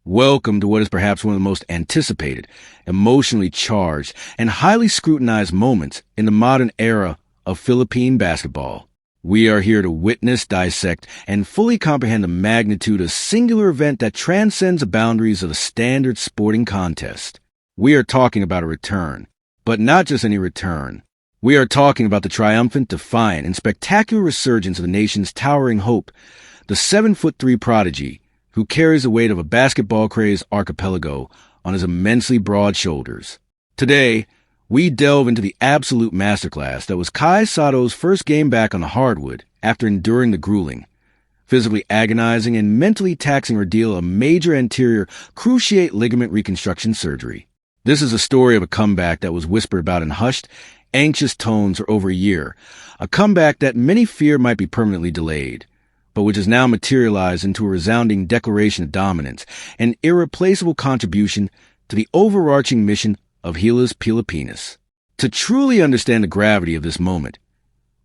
Welcome to what is perhaps one of the most anticipated, emotionally charged, and highly scrutinized moments in the modern era of Philippine basketball. We are here to witness, dissect, and fully comprehend the magnitude of a singular event that transcends the boundaries of the standard sporting contest. We are talking about a return, but not just any return. We are talking about the triumphant, defiant, and spectacular resurgence of the nation's towering hope, the 7'3" prodigy, who carries the weight of a basketball-crazed archipelago on his immensely broad shoulders. Today, we delve into the absolute masterclass that was Kai Sotto's first game back on the hardwood after enduring the grueling, physically agonizing and mentally taxing ordeal of major anterior cruciate ligament reconstruction surgery. This is a story of a comeback that was whispered about in hushed, anxious tones for over a year, a comeback that many fear might be permanently delayed, but which has now materialized into a resounding declaration of dominance and irreplaceable contribution to the overarching mission of Gilas Pilipinas. To truly understand the gravity of this moment,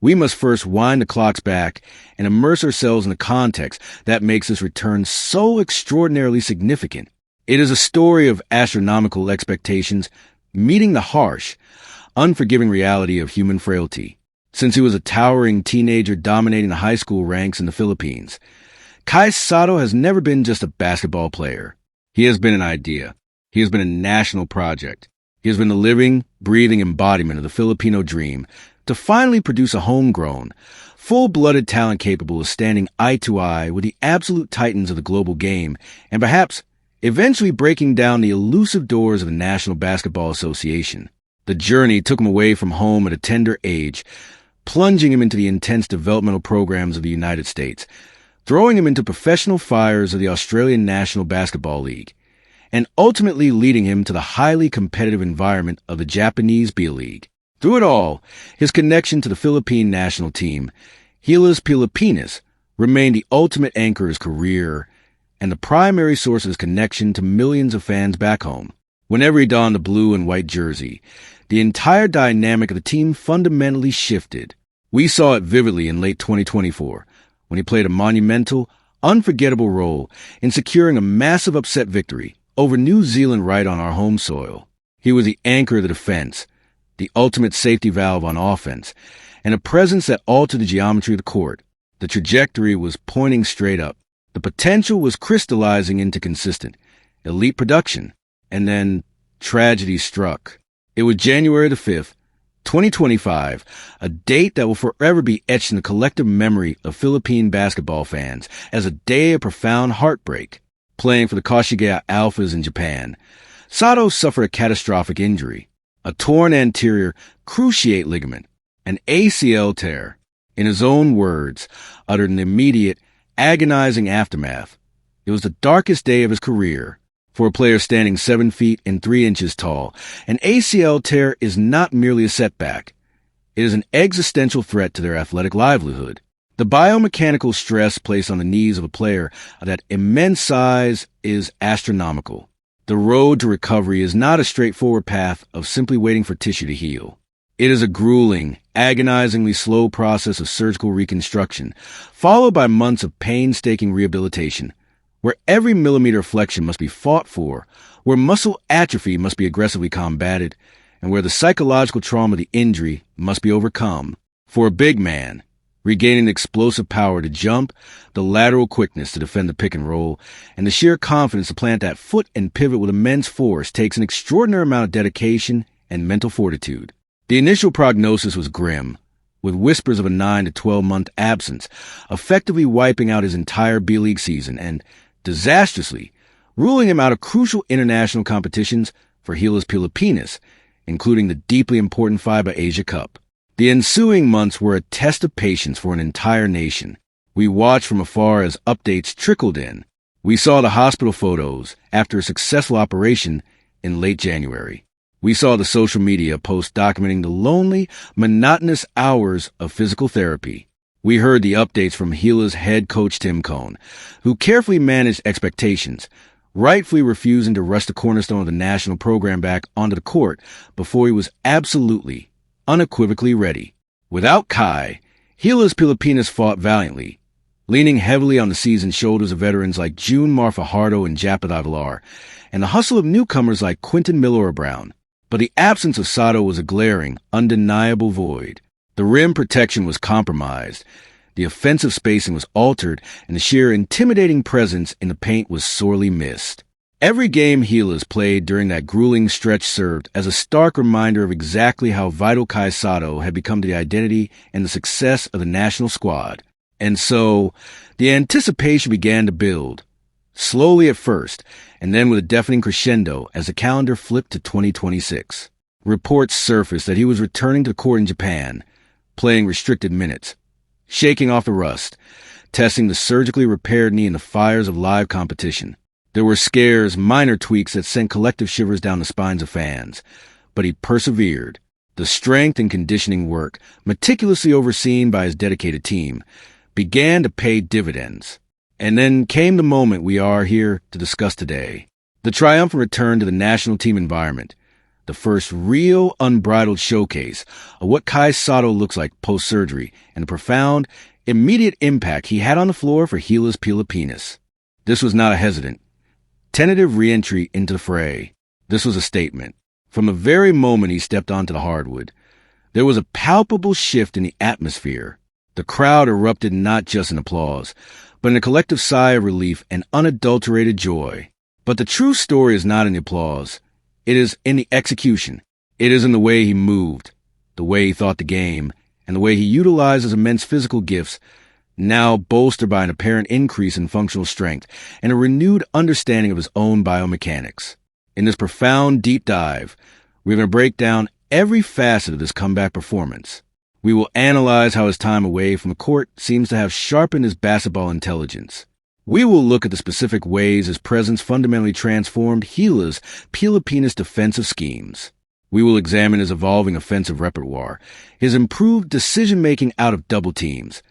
we must first wind the clocks back and immerse ourselves in the context that makes this return so extraordinarily significant. It is a story of astronomical expectations meeting the harsh, unforgiving reality of human frailty. Since he was a towering teenager dominating the high school ranks in the Philippines, Kai Sotto has never been just a basketball player. He has been an idea. He has been a national project. He has been the living, breathing embodiment of the Filipino dream to finally produce a homegrown, full-blooded talent capable of standing eye to eye with the absolute titans of the global game and perhaps eventually breaking down the elusive doors of the National Basketball Association. The journey took him away from home at a tender age, plunging him into the intense developmental programs of the United States, throwing him into professional fires of the Australian National Basketball League, and ultimately leading him to the highly competitive environment of the Japanese B-League. Through it all, his connection to the Philippine national team, Gilas Pilipinas, remained the ultimate anchor of his career and the primary source of his connection to millions of fans back home. Whenever he donned the blue and white jersey, the entire dynamic of the team fundamentally shifted. We saw it vividly in late 2024, when he played a monumental, unforgettable role in securing a massive upset victory over New Zealand right on our home soil. He was the anchor of the defense, the ultimate safety valve on offense, and a presence that altered the geometry of the court. The trajectory was pointing straight up. The potential was crystallizing into consistent, elite production. And then tragedy struck. It was January the 5th, 2025, a date that will forever be etched in the collective memory of Philippine basketball fans as a day of profound heartbreak. Playing for the Koshigaya Alphas in Japan, Sotto suffered a catastrophic injury, a torn anterior cruciate ligament, an ACL tear. In his own words, uttered in the immediate, agonizing aftermath, it was the darkest day of his career. For a player standing 7 feet and 3 inches tall, an ACL tear is not merely a setback. It is an existential threat to their athletic livelihood. The biomechanical stress placed on the knees of a player of that immense size is astronomical. The road to recovery is not a straightforward path of simply waiting for tissue to heal. It is a grueling, agonizingly slow process of surgical reconstruction, followed by months of painstaking rehabilitation, where every millimeter of flexion must be fought for, where muscle atrophy must be aggressively combated, and where the psychological trauma of the injury must be overcome. For a big man, regaining the explosive power to jump, the lateral quickness to defend the pick and roll, and the sheer confidence to plant that foot and pivot with immense force takes an extraordinary amount of dedication and mental fortitude. The initial prognosis was grim, with whispers of a 9 to 12-month absence, effectively wiping out his entire B-League season and, disastrously, ruling him out of crucial international competitions for Gilas Pilipinas, including the deeply important FIBA Asia Cup. The ensuing months were a test of patience for an entire nation. We watched from afar as updates trickled in. We saw the hospital photos after a successful operation in late January. We saw the social media posts documenting the lonely, monotonous hours of physical therapy. We heard the updates from Gilas head coach Tim Cohn, who carefully managed expectations, rightfully refusing to rush the cornerstone of the national program back onto the court before he was absolutely, unequivocally ready. Without Kai, Gilas Pilipinas fought valiantly, leaning heavily on the seasoned shoulders of veterans like June Fajardo and Japeth Avilar, and the hustle of newcomers like Quinton Miller-Brown. But the absence of Sotto was a glaring, undeniable void. The rim protection was compromised, the offensive spacing was altered, and the sheer intimidating presence in the paint was sorely missed. Every game Gilas played during that grueling stretch served as a stark reminder of exactly how vital Kai Sotto had become to the identity and the success of the national squad. And so, the anticipation began to build, slowly at first, and then with a deafening crescendo as the calendar flipped to 2026. Reports surfaced that he was returning to the court in Japan, playing restricted minutes, shaking off the rust, testing the surgically repaired knee in the fires of live competition. There were scares, minor tweaks that sent collective shivers down the spines of fans, but he persevered. The strength and conditioning work, meticulously overseen by his dedicated team, began to pay dividends. And then came the moment we are here to discuss today. The triumphant return to the national team environment. The first real unbridled showcase of what Kai Sotto looks like post-surgery and the profound, immediate impact he had on the floor for Gilas Pilipinas. This was not a hesitant, tentative re-entry into the fray. This was a statement. From the very moment he stepped onto the hardwood, there was a palpable shift in the atmosphere. The crowd erupted not just in applause, but in a collective sigh of relief and unadulterated joy. But the true story is not in the applause. It is in the execution. It is in the way he moved, the way he thought the game, and the way he utilized his immense physical gifts, now bolstered by an apparent increase in functional strength and a renewed understanding of his own biomechanics. In this profound deep dive, we're going to break down every facet of this comeback performance. We will analyze how his time away from the court seems to have sharpened his basketball intelligence. We will look at the specific ways his presence fundamentally transformed Gilas Pilipinas' defensive schemes. We will examine his evolving offensive repertoire, his improved decision-making out of double teams,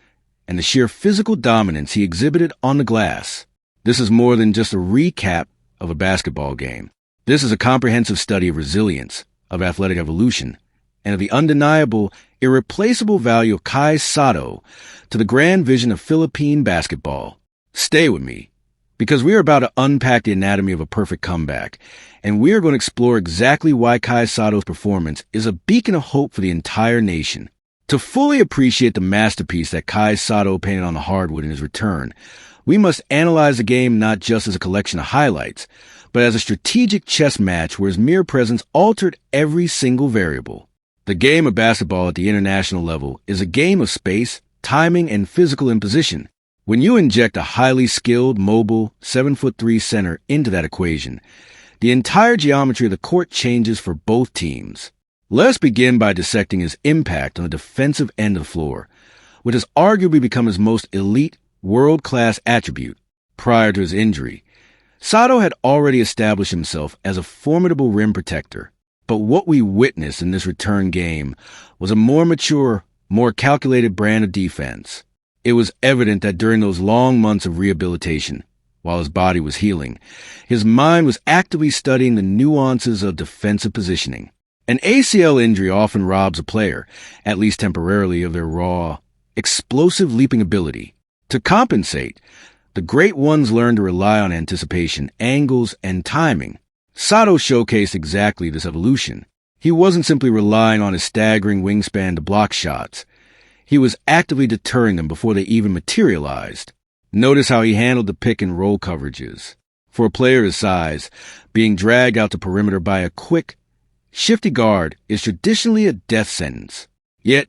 and the sheer physical dominance he exhibited on the glass. This is more than just a recap of a basketball game. This is a comprehensive study of resilience, of athletic evolution, and of the undeniable, irreplaceable value of Kai Sotto to the grand vision of Philippine basketball. Stay with me, because we are about to unpack the anatomy of a perfect comeback, and we are going to explore exactly why Kai Sotto's performance is a beacon of hope for the entire nation. To fully appreciate the masterpiece that Kai Sotto painted on the hardwood in his return, we must analyze the game not just as a collection of highlights, but as a strategic chess match where his mere presence altered every single variable. The game of basketball at the international level is a game of space, timing, and physical imposition. When you inject a highly skilled, mobile, 7'3" center into that equation, the entire geometry of the court changes for both teams. Let's begin by dissecting his impact on the defensive end of the floor, which has arguably become his most elite, world-class attribute. Prior to his injury, Sotto had already established himself as a formidable rim protector. But what we witnessed in this return game was a more mature, more calculated brand of defense. It was evident that during those long months of rehabilitation, while his body was healing, his mind was actively studying the nuances of defensive positioning. An ACL injury often robs a player, at least temporarily, of their raw, explosive leaping ability. To compensate, the great ones learn to rely on anticipation, angles, and timing. Sotto showcased exactly this evolution. He wasn't simply relying on his staggering wingspan to block shots. He was actively deterring them before they even materialized. Notice how he handled the pick and roll coverages. For a player his size, being dragged out to perimeter by a quick, shifty guard is traditionally a death sentence. Yet,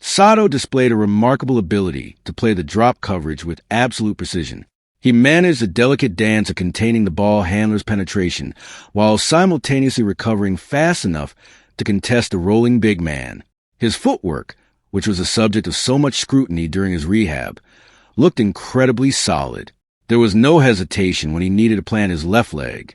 Sotto displayed a remarkable ability to play the drop coverage with absolute precision. He managed the delicate dance of containing the ball handler's penetration while simultaneously recovering fast enough to contest the rolling big man. His footwork, which was the subject of so much scrutiny during his rehab, looked incredibly solid. There was no hesitation when he needed to plant his left leg,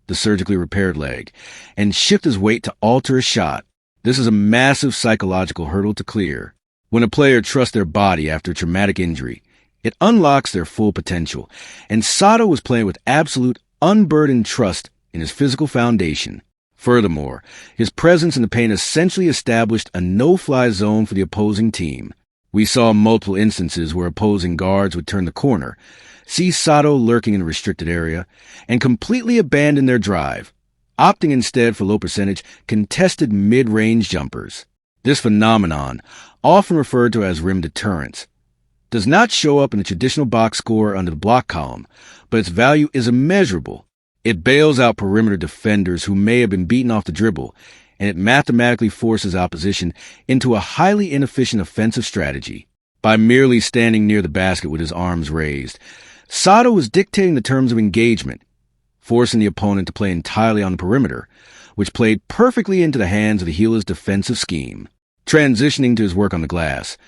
the surgically repaired leg, and shift his weight to alter a shot. This is a massive psychological hurdle to clear. When a player trusts their body after a traumatic injury, it unlocks their full potential, and Sotto was playing with absolute, unburdened trust in his physical foundation. Furthermore, his presence in the paint essentially established a no-fly zone for the opposing team. We saw multiple instances where opposing guards would turn the corner, see Sotto lurking in a restricted area, and completely abandon their drive, opting instead for low percentage, contested mid-range jumpers. This phenomenon, often referred to as rim deterrence, does not show up in the traditional box score under the block column, but its value is immeasurable. It bails out perimeter defenders who may have been beaten off the dribble, and it mathematically forces opposition into a highly inefficient offensive strategy. By merely standing near the basket with his arms raised, Sotto was dictating the terms of engagement, forcing the opponent to play entirely on the perimeter, which played perfectly into the hands of the Gilas' defensive scheme. Transitioning to his work on the glass,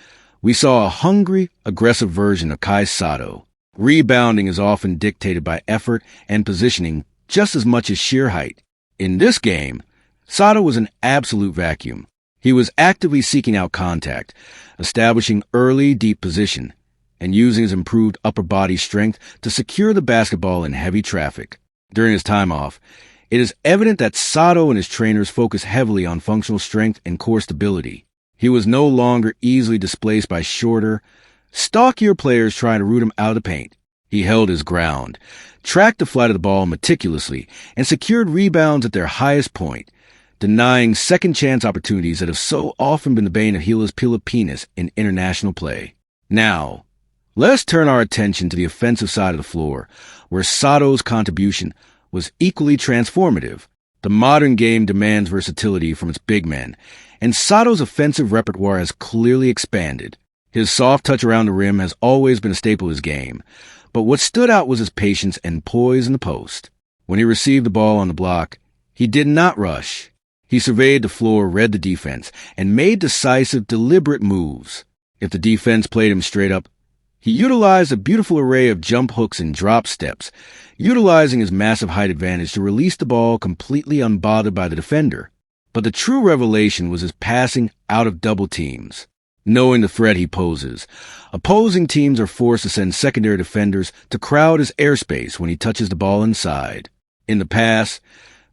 we saw a hungry, aggressive version of Kai Sotto. Rebounding is often dictated by effort and positioning just as much as sheer height. In this game, Sotto was an absolute vacuum. He was actively seeking out contact, establishing early, deep position, and using his improved upper body strength to secure the basketball in heavy traffic. During his time off, it is evident that Sotto and his trainers focused heavily on functional strength and core stability. He was no longer easily displaced by shorter, stockier players trying to root him out of the paint. He held his ground, tracked the flight of the ball meticulously, and secured rebounds at their highest point, denying second-chance opportunities that have so often been the bane of Gilas Pilipinas in international play. Now, let us turn our attention to the offensive side of the floor, where Sotto's contribution was equally transformative. The modern game demands versatility from its big men, and Sotto's offensive repertoire has clearly expanded. His soft touch around the rim has always been a staple of his game, but what stood out was his patience and poise in the post. When he received the ball on the block, he did not rush. He surveyed the floor, read the defense, and made decisive, deliberate moves. If the defense played him straight up, he utilized a beautiful array of jump hooks and drop steps, utilizing his massive height advantage to release the ball completely unbothered by the defender. But the true revelation was his passing out of double teams. Knowing the threat he poses, opposing teams are forced to send secondary defenders to crowd his airspace when he touches the ball inside. In the past,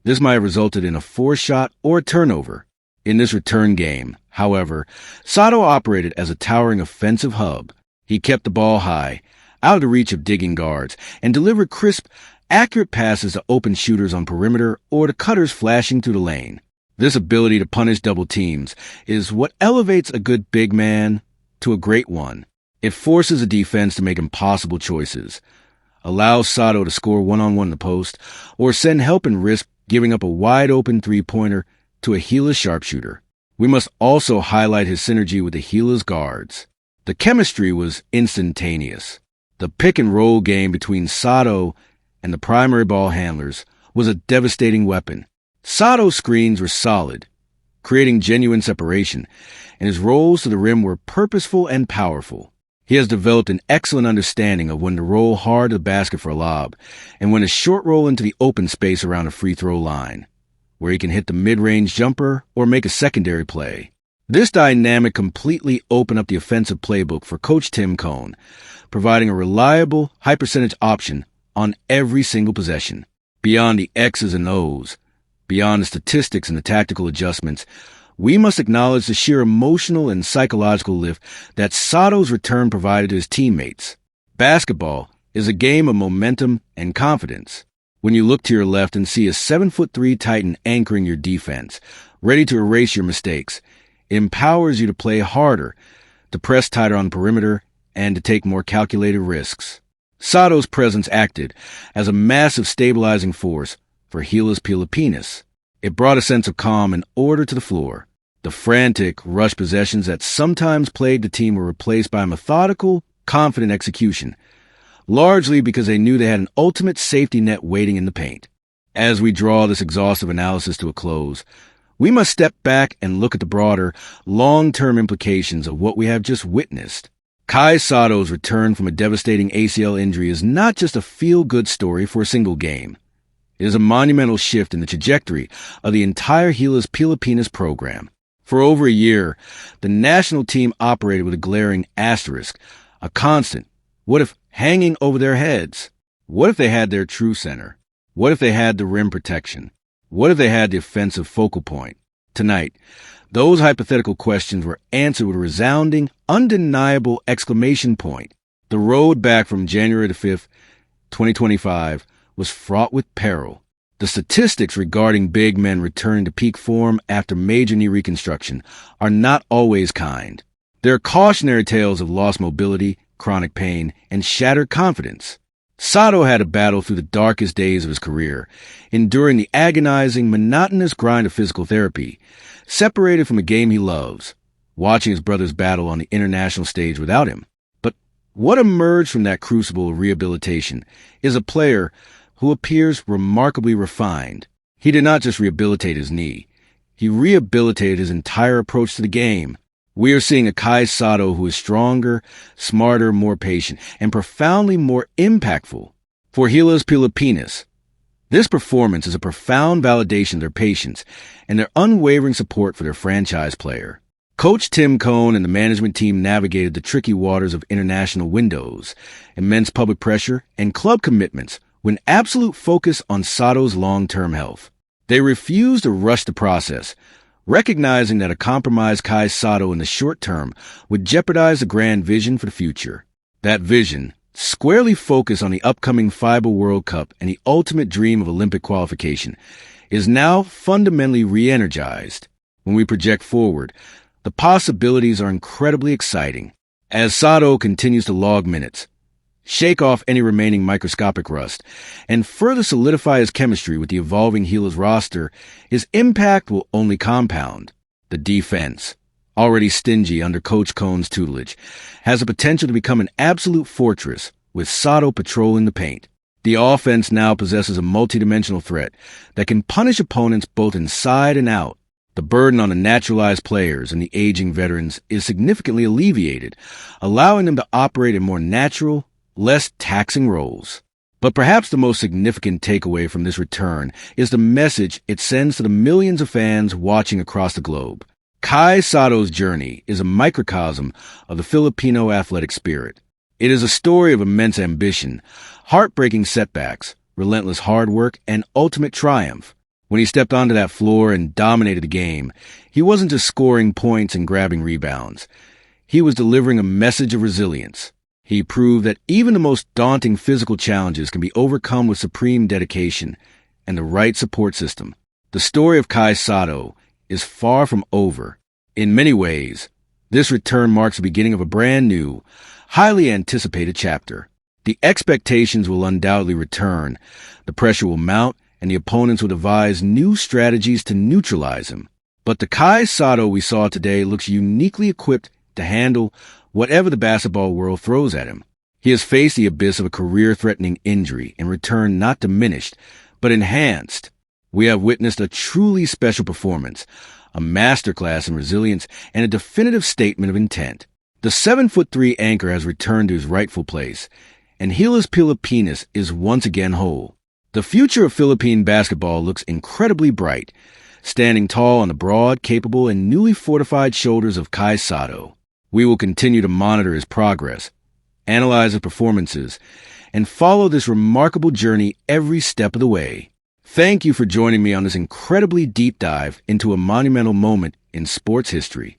this might have resulted in a forced shot or a turnover. In this return game, however, Sotto operated as a towering offensive hub. He kept the ball high, out of the reach of digging guards, and delivered crisp, accurate passes to open shooters on perimeter or to cutters flashing through the lane. This ability to punish double teams is what elevates a good big man to a great one. It forces a defense to make impossible choices, allows Sotto to score one-on-one in the post, or send help and risk giving up a wide-open three-pointer to a Gilas sharpshooter. We must also highlight his synergy with the Gilas guards. The chemistry was instantaneous. The pick-and-roll game between Sotto and the primary ball handlers was a devastating weapon. Sotto's screens were solid, creating genuine separation, and his rolls to the rim were purposeful and powerful. He has developed an excellent understanding of when to roll hard to the basket for a lob, and when to short roll into the open space around a free throw line, where he can hit the mid-range jumper or make a secondary play. This dynamic completely opened up the offensive playbook for Coach Tim Cohn, providing a reliable, high-percentage option on every single possession. Beyond the X's and O's, beyond the statistics and the tactical adjustments, we must acknowledge the sheer emotional and psychological lift that Sotto's return provided to his teammates. Basketball is a game of momentum and confidence. When you look to your left and see a 7'3" Titan anchoring your defense, ready to erase your mistakes, it empowers you to play harder, to press tighter on the perimeter, and to take more calculated risks. Sotto's presence acted as a massive stabilizing force for Gilas Pilipinas. It brought a sense of calm and order to the floor. The frantic, rushed possessions that sometimes plagued the team were replaced by methodical, confident execution, largely because they knew they had an ultimate safety net waiting in the paint. As we draw this exhaustive analysis to a close, we must step back and look at the broader, long-term implications of what we have just witnessed. Kai Sotto's return from a devastating ACL injury is not just a feel-good story for a single game. It is a monumental shift in the trajectory of the entire Gilas Pilipinas program. For over a year, the national team operated with a glaring asterisk, a constant, what if, hanging over their heads. What if they had their true center? What if they had the rim protection? What if they had the offensive focal point? Tonight, those hypothetical questions were answered with a resounding, undeniable exclamation point. The road back from January the 5th, 2025, was fraught with peril. The statistics regarding big men returning to peak form after major knee reconstruction are not always kind. There are cautionary tales of lost mobility, chronic pain, and shattered confidence. Sotto had to battle through the darkest days of his career, enduring the agonizing, monotonous grind of physical therapy, separated from a game he loves, watching his brothers battle on the international stage without him. But what emerged from that crucible of rehabilitation is a player who appears remarkably refined. He did not just rehabilitate his knee. He rehabilitated his entire approach to the game. We are seeing a Kai Sotto who is stronger, smarter, more patient, and profoundly more impactful. For Gilas Pilipinas, this performance is a profound validation of their patience and their unwavering support for their franchise player. Coach Tim Cohn and the management team navigated the tricky waters of international windows, immense public pressure, and club commitments with absolute focus on Sotto's long-term health. They refused to rush the process, recognizing that a compromised Kai Sotto in the short term would jeopardize the grand vision for the future. That vision, squarely focused on the upcoming FIBA World Cup and the ultimate dream of Olympic qualification, is now fundamentally re-energized. When we project forward, the possibilities are incredibly exciting. As Sotto continues to log minutes, shake off any remaining microscopic rust, and further solidify his chemistry with the evolving Gilas roster, his impact will only compound. The defense, already stingy under Coach Cohn's tutelage, has the potential to become an absolute fortress, with Sotto patrolling the paint. The offense now possesses a multidimensional threat that can punish opponents both inside and out. The burden on the naturalized players and the aging veterans is significantly alleviated, allowing them to operate in more natural, less taxing roles. But perhaps the most significant takeaway from this return is the message it sends to the millions of fans watching across the globe. Kai Sotto's journey is a microcosm of the Filipino athletic spirit. It is a story of immense ambition, heartbreaking setbacks, relentless hard work, and ultimate triumph. When he stepped onto that floor and dominated the game, he wasn't just scoring points and grabbing rebounds. He was delivering a message of resilience. He proved that even the most daunting physical challenges can be overcome with supreme dedication and the right support system. The story of Kai Sotto is far from over. In many ways, this return marks the beginning of a brand new, highly anticipated chapter. The expectations will undoubtedly return, the pressure will mount, and the opponents will devise new strategies to neutralize him. But the Kai Sotto we saw today looks uniquely equipped to handle whatever the basketball world throws at him. He has faced the abyss of a career-threatening injury and returned not diminished, but enhanced. We have witnessed a truly special performance, a masterclass in resilience, and a definitive statement of intent. The 7'3" anchor has returned to his rightful place, and Gilas Pilipinas is once again whole. The future of Philippine basketball looks incredibly bright, standing tall on the broad, capable, and newly fortified shoulders of Kai Sotto. We will continue to monitor his progress, analyze his performances, and follow this remarkable journey every step of the way. Thank you for joining me on this incredibly deep dive into a monumental moment in sports history.